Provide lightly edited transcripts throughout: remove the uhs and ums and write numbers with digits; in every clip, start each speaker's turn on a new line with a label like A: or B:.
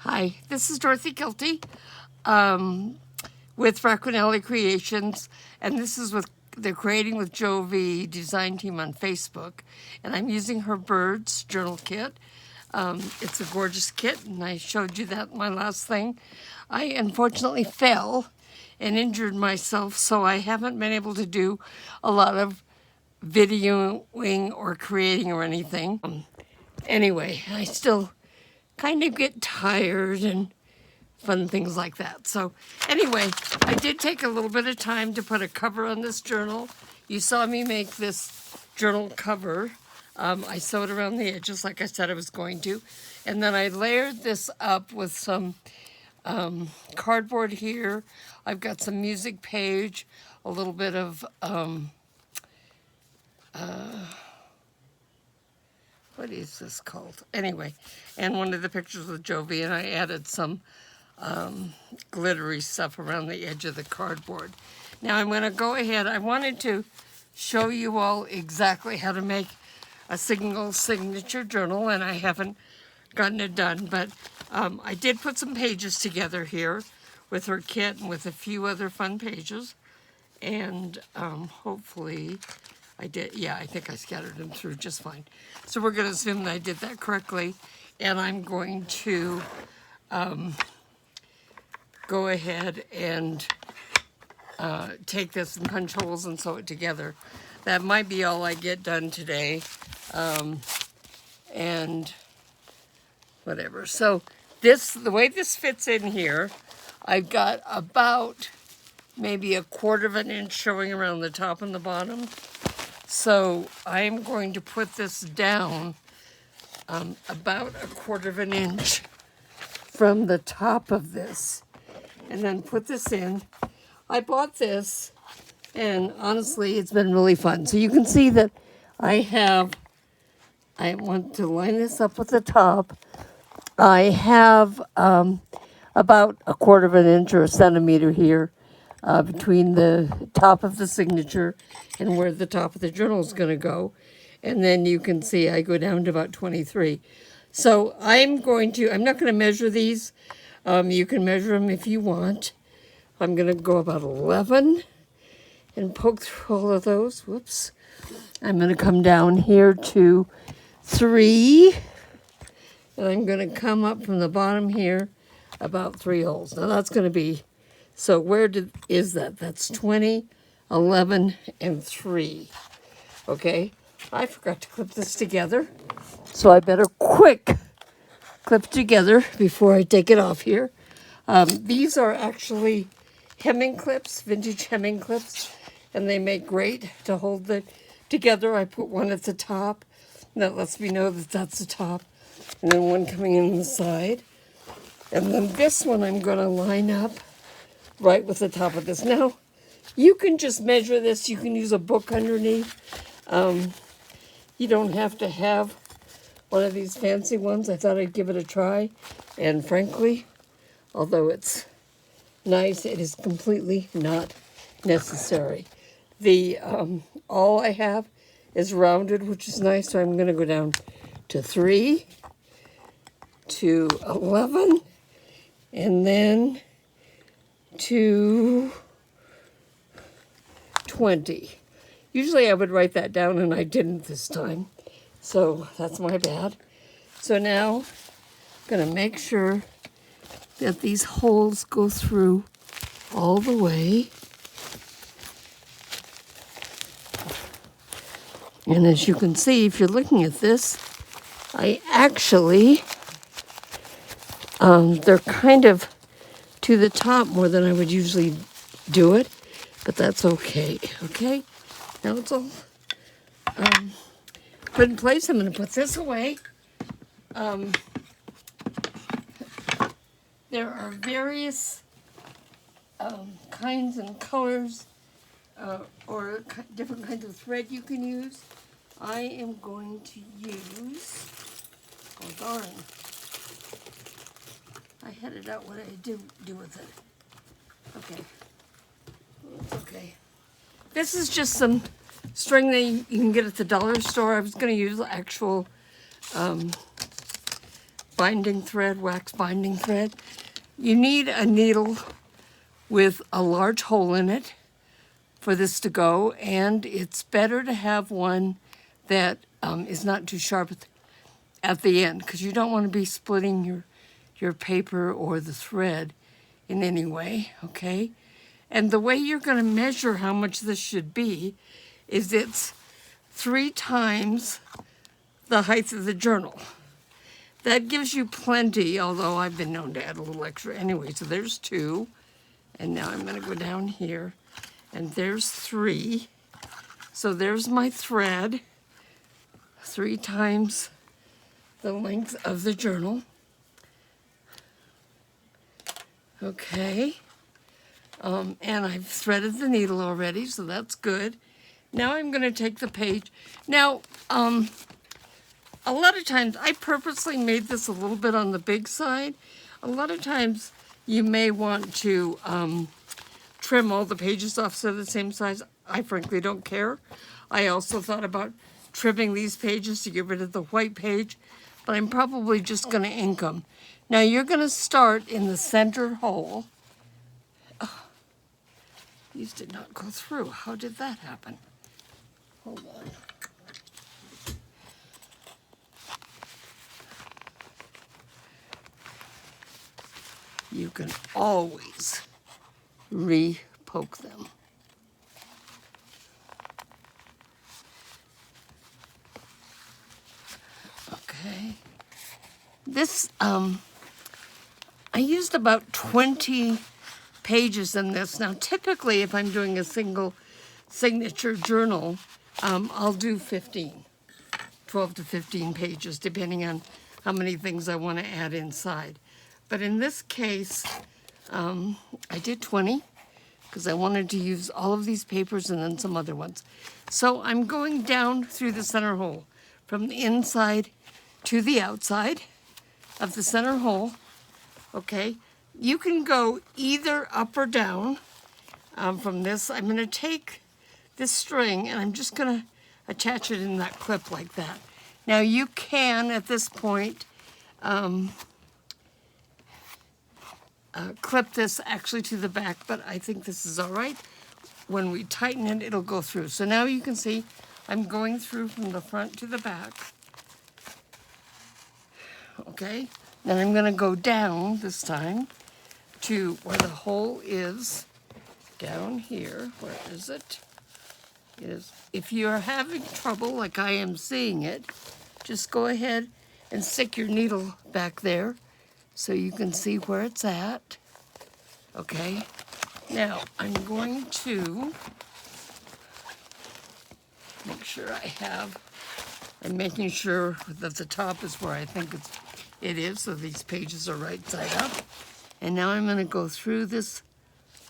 A: Hi, this is Dorothy Kilty with Raccoon Creations, and this is with the Creating with Jovi design team on Facebook, and I'm using her birds journal kit. It's a gorgeous kit, and I showed you that in my last thing. I unfortunately fell and injured myself, so I haven't been able to do a lot of videoing or creating or anything. Anyway, I still kind of get tired and fun things like that. So anyway, I did take a little bit of time to put a cover on this journal. You saw me make this journal cover. I sewed around the edges like I said I was going to. And then I layered this up with some cardboard here. I've got some music page, a little bit of what is this called? Anyway, and one of the pictures with Jovi, and I added some glittery stuff around the edge of the cardboard. Now I'm going to go ahead. I wanted to show you all exactly how to make a single signature journal, and I haven't gotten it done, but I did put some pages together here with her kit and with a few other fun pages, and hopefully I did. Yeah, I think I scattered them through just fine. So we're going to assume that I did that correctly, and I'm going to go ahead and take this and punch holes and sew it together. That might be all I get done today, and whatever. So the way this fits in here, I've got about maybe 1/4 of an inch showing around the top and the bottom. So I'm going to put this down about 1/4 of an inch from the top of this, and then put this in. I bought this, and honestly, it's been really fun. So you can see that I want to line this up with the top. I have about 1/4 of an inch or a centimeter here between the top of the signature and where the top of the journal is going to go. And then you can see I go down to about 23. So I'm not going to measure these. You can measure them if you want. I'm going to go about 11 and poke through all of those. Whoops. I'm going to come down here to 3. And I'm going to come up from the bottom here about 3 holes. Now that's going to be, so is that? That's 20, 11, and 3. Okay. I forgot to clip this together, so I better quick clip together before I take it off here. These are actually hemming clips, vintage hemming clips, and they make great to hold it together. I put one at the top, and that lets me know that that's the top, and then one coming in the side. And then this one I'm going to line up right with the top of this. Now, you can just measure this. You can use a book underneath. You don't have to have one of these fancy ones. I thought I'd give it a try. And frankly, although it's nice, it is completely not necessary. All I have is rounded, which is nice. So I'm going to go down to 3, to 11, and then to 20. Usually I would write that down, and I didn't this time. So that's my bad. So now I'm going to make sure that these holes go through all the way. And as you can see, if you're looking at this, I actually, they're kind of to the top more than I would usually do it, but that's okay. Okay, now it's all put in place. I'm going to put this away. There are various kinds and colors or different kinds of thread you can use. I am going to use, oh darn, I headed out what I do with it. Okay, it's okay. This is just some string that you can get at the dollar store. I was going to use actual binding thread, wax binding thread. You need a needle with a large hole in it for this to go, and it's better to have one that is not too sharp at the end, because you don't want to be splitting your paper or the thread in any way, okay? And the way you're going to measure how much this should be is it's 3 times the height of the journal. That gives you plenty, although I've been known to add a little extra anyway. So there's 2, and now I'm going to go down here, and there's 3. So there's my thread, 3 times the length of the journal. Okay, and I've threaded the needle already, so that's good. Now I'm going to take the page. Now, a lot of times, I purposely made this a little bit on the big side. A lot of times, you may want to trim all the pages off so they're the same size. I frankly don't care. I also thought about trimming these pages to get rid of the white page, but I'm probably just going to ink them. Now you're going to start in the center hole. Oh, these did not go through. How did that happen? Hold on. You can always re-poke them. Okay. This, I used about 20 pages in this. Now, typically, if I'm doing a single signature journal, I'll do 12 to 15 pages, depending on how many things I want to add inside. But in this case, I did 20 because I wanted to use all of these papers and then some other ones. So I'm going down through the center hole from the inside to the outside of the center hole. Okay, you can go either up or down from this. I'm going to take this string and I'm just going to attach it in that clip like that. Now you can, at this point, clip this actually to the back, but I think this is all right. When we tighten it, it'll go through. So now you can see I'm going through from the front to the back. Okay, then I'm going to go down this time to where the hole is, down here. Where is it? It is. If you're having trouble, like I am seeing it, just go ahead and stick your needle back there so you can see where it's at. Okay, now I'm going to make sure I'm making sure that the top is where I think it is, so these pages are right side up. And now I'm going to go through this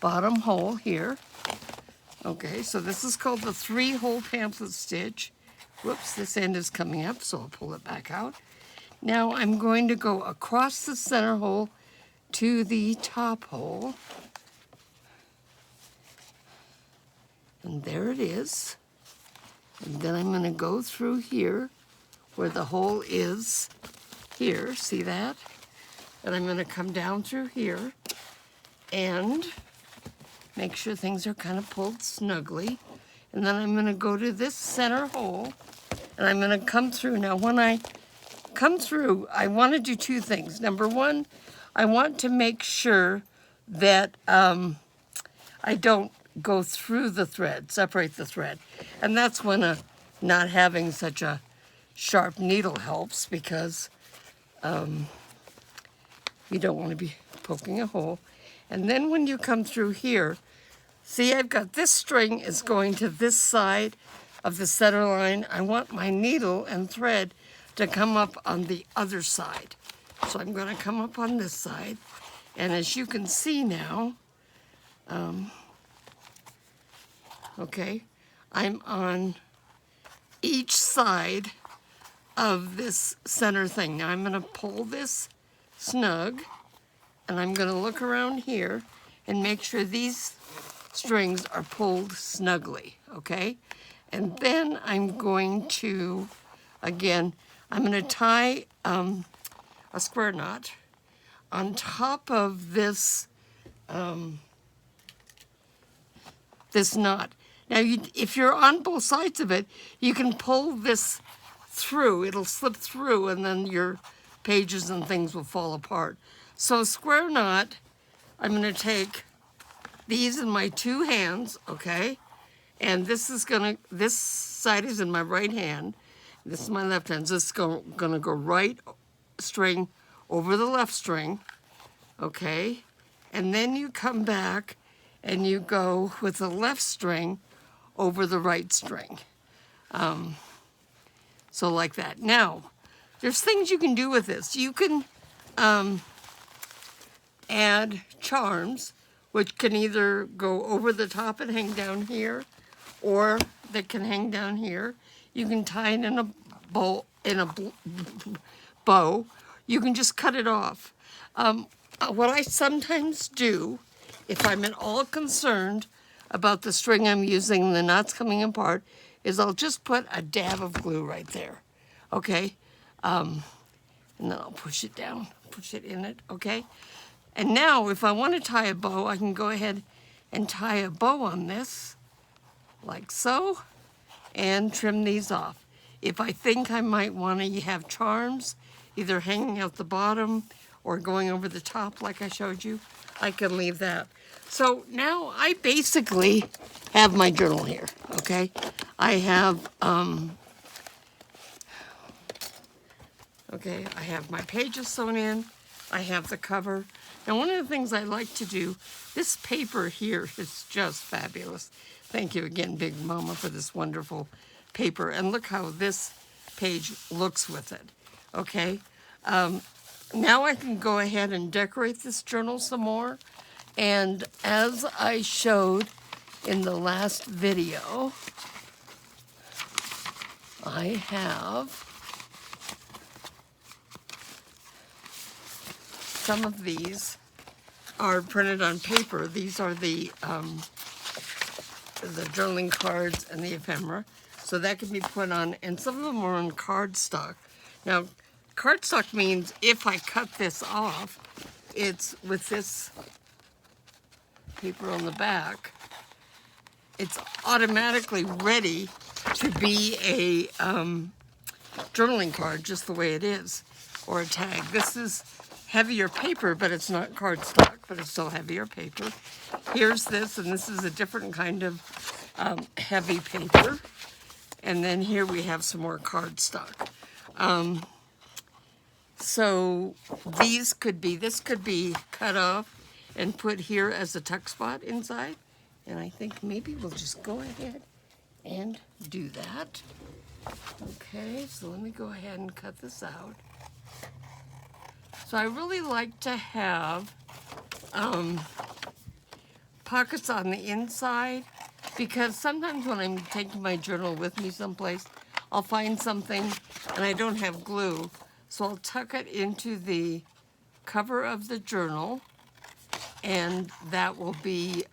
A: bottom hole here. Okay, so this is called the 3-hole pamphlet stitch. Whoops, this end is coming up, so I'll pull it back out. Now I'm going to go across the center hole to the top hole. And there it is. And then I'm going to go through here where the hole is here. See that? And I'm going to come down through here and make sure things are kind of pulled snugly. And then I'm going to go to this center hole and I'm going to come through. Now when I come through, I want to do 2 things. Number 1, I want to make sure that I don't go through the thread, separate the thread. And that's when not having such a sharp needle helps, because you don't want to be poking a hole. And then when you come through here, see, I've got this string is going to this side of the center line. I want my needle and thread to come up on the other side. So I'm going to come up on this side. And as you can see now, okay, I'm on each side of this center thing. Now I'm going to pull this snug, and I'm going to look around here and make sure these strings are pulled snugly, okay? And then I'm going to, again, I'm going to tie a a square knot on top of this this knot. Now, if you're on both sides of it, you can pull this through. It'll slip through, and then your pages and things will fall apart. So a square knot, I'm going to take these in my two hands, okay? And this side is in my right hand. This is my left hand. So this is going to go right string over the left string, okay? And then you come back and you go with the left string over the right string. So like that. Now, there's things you can do with this. You can add charms, which can either go over the top and hang down here, or that can hang down here. You can tie it in a bow. You can just cut it off. What I sometimes do, if I'm at all concerned about the string I'm using and the knots coming apart, is I'll just put a dab of glue right there, okay? And then I'll push it down, push it in it, okay? And now, if I want to tie a bow, I can go ahead and tie a bow on this, like so, and trim these off. If I think I might want to have charms, either hanging out the bottom or going over the top like I showed you, I can leave that. So now I basically have my journal here, okay? I have, I have my pages sewn in. I have the cover. Now, one of the things I like to do, this paper here is just fabulous. Thank you again, Big Mama, for this wonderful paper. And look how this page looks with it, okay? Now I can go ahead and decorate this journal some more. And as I showed in the last video, I have some of these are printed on paper. These are the journaling cards and the ephemera. So that can be put on, and some of them are on cardstock. Now, cardstock means if I cut this off, it's with this paper on the back, it's automatically ready to be a journaling card, just the way it is, or a tag. This is heavier paper, but it's not cardstock, but it's still heavier paper. Here's this, and this is a different kind of heavy paper. And then here we have some more cardstock. So this could be cut off and put here as a tuck spot inside. And I think maybe we'll just go ahead and do that. Okay, so let me go ahead and cut this out. So I really like to have pockets on the inside, because sometimes when I'm taking my journal with me someplace, I'll find something and I don't have glue. So I'll tuck it into the cover of the journal, and that will be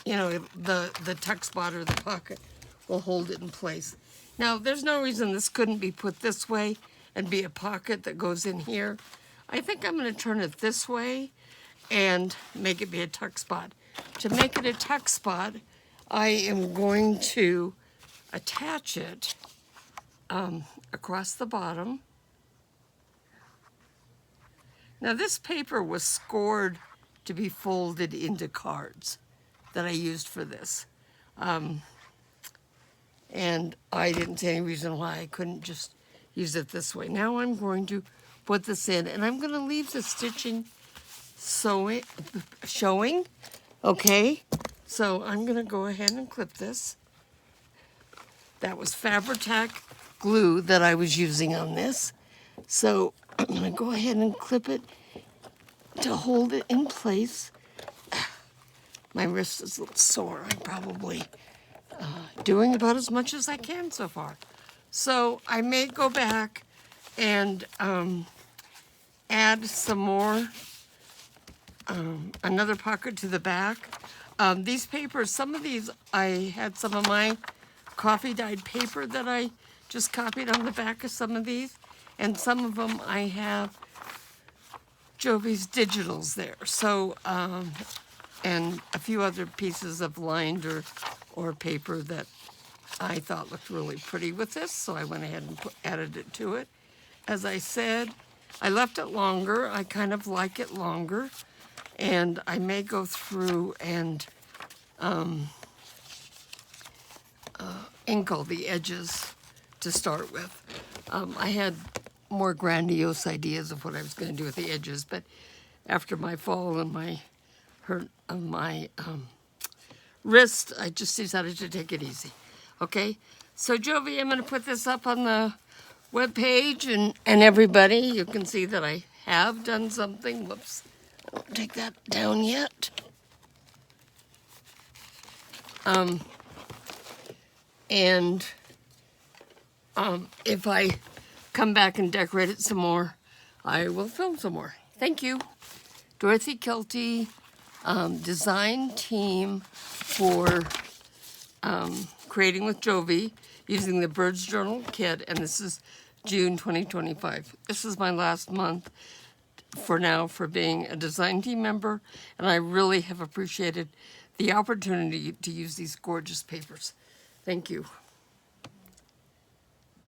A: the tuck spot or the pocket will hold it in place. Now, there's no reason this couldn't be put this way and be a pocket that goes in here. I think I'm going to turn it this way and make it be a tuck spot. To make it a tuck spot, I am going to attach it across the bottom. Now, this paper was scored to be folded into cards that I used for this. And I didn't see any reason why I couldn't just use it this way. Now I'm going to put this in, and I'm going to leave the stitching showing, okay? So I'm going to go ahead and clip this. That was Fabri-Tac glue that I was using on this. So I'm going to go ahead and clip it to hold it in place. My wrist is a little sore. I'm probably doing about as much as I can so far. So I may go back and add some more, another pocket to the back. These papers, some of these, I had some of my coffee dyed paper that I just copied on the back of some of these. And some of them I have Jovi's digitals there. So, and a few other pieces of lined or paper that I thought looked really pretty with this. So I went ahead and added it to it. As I said, I left it longer. I kind of like it longer. And I may go through and ink all the edges to start with. I had more grandiose ideas of what I was going to do with the edges, but after my fall and my hurt of my wrist, I just decided to take it easy. Okay, so Jovi, I'm going to put this up on the web page, and everybody, you can see that I have done something. Whoops, I don't take that down yet. If I come back and decorate it some more, I will film some more. Thank you. Dorothy Kelty, design team for Creating with Jovi using the Birds Journal kit, and this is June 2025. This is my last month for now for being a design team member, and I really have appreciated the opportunity to use these gorgeous papers. Thank you.